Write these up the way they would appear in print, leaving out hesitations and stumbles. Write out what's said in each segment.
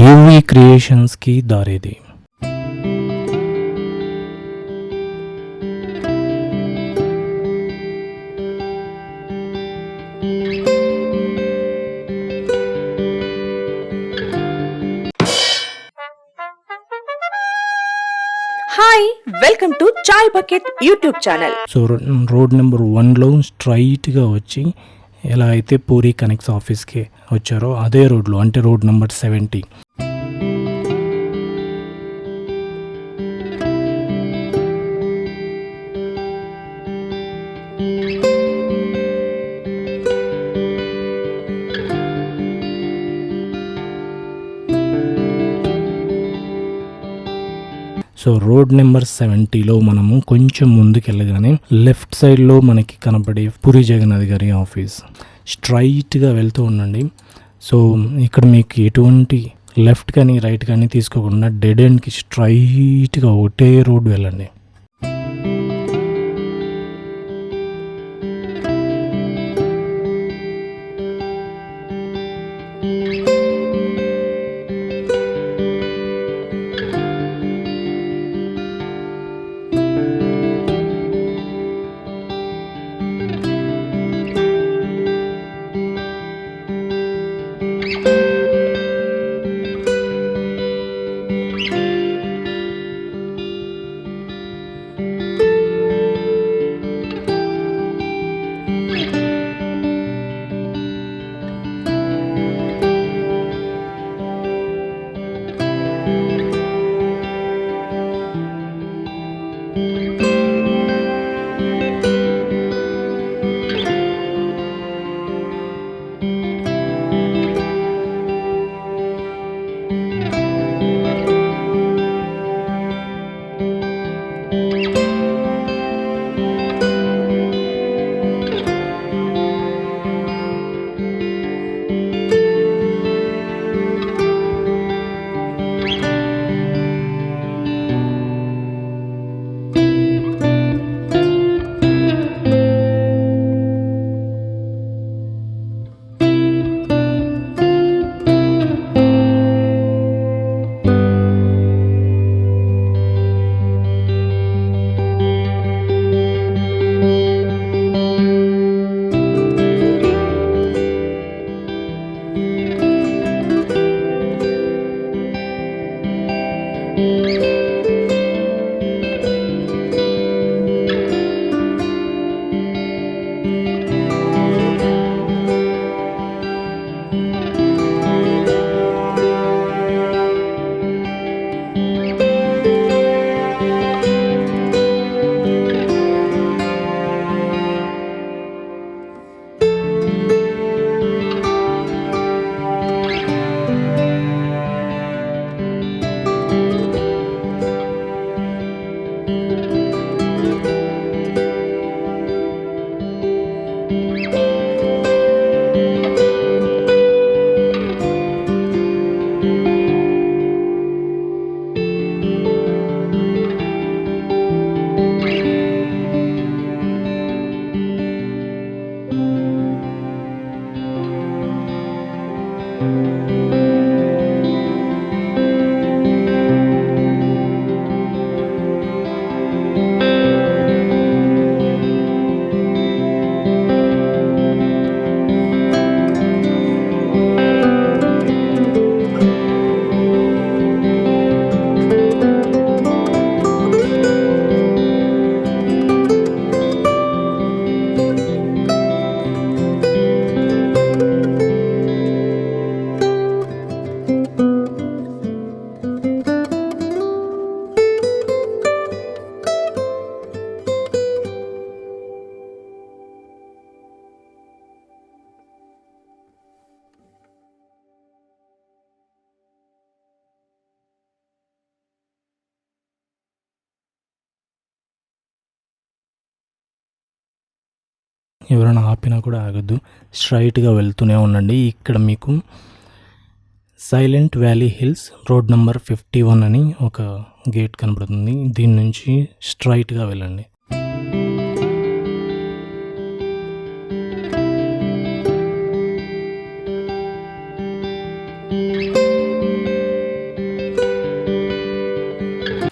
UV క్రియేషన్స్కి దారేది. Hi, welcome to Chai Bucket YouTube channel. So road number 1లో స్ట్రైట్గా వచ్చి ఎలా అయితే పూరి కనెక్ట్స్ ఆఫీస్కి వచ్చారో అదే రోడ్లో, అంటే road number 70. So road number 70లో మనము కొంచెం ముందుకు వెళ్ళగానే లెఫ్ట్ సైడ్లో మనకి కనపడే పూరి జగన్నాథ్ గారి ఆఫీస్. స్ట్రైట్గా వెళ్తూ ఉండండి. సో ఇక్కడ మీకు ఎటువంటి లెఫ్ట్ కానీ రైట్ కానీ తీసుకోకుండా డెడ్ ఎండ్కి స్ట్రైట్గా ఒకటే రోడ్ వెళ్ళండి. ఎవరైనా ఆపినా కూడా ఆగద్దు, స్ట్రైట్గా వెళ్తూనే ఉండండి. ఇక్కడ మీకు silent valley hills road number 51 అని ఒక గేట్ కనబడుతుంది. దీని నుంచి స్ట్రైట్గా వెళ్ళండి.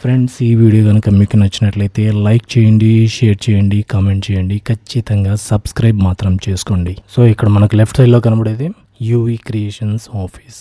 ఫ్రెండ్స్, ఈ వీడియో కనుక మీకు నచ్చినట్లయితే లైక్ చేయండి, షేర్ చేయండి, కామెంట్ చేయండి, ఖచ్చితంగా సబ్స్క్రైబ్ మాత్రం చేసుకోండి. సో ఇక్కడ మనకు లెఫ్ట్ సైడ్లో కనబడేది యూవీ క్రియేషన్స్ ఆఫీస్.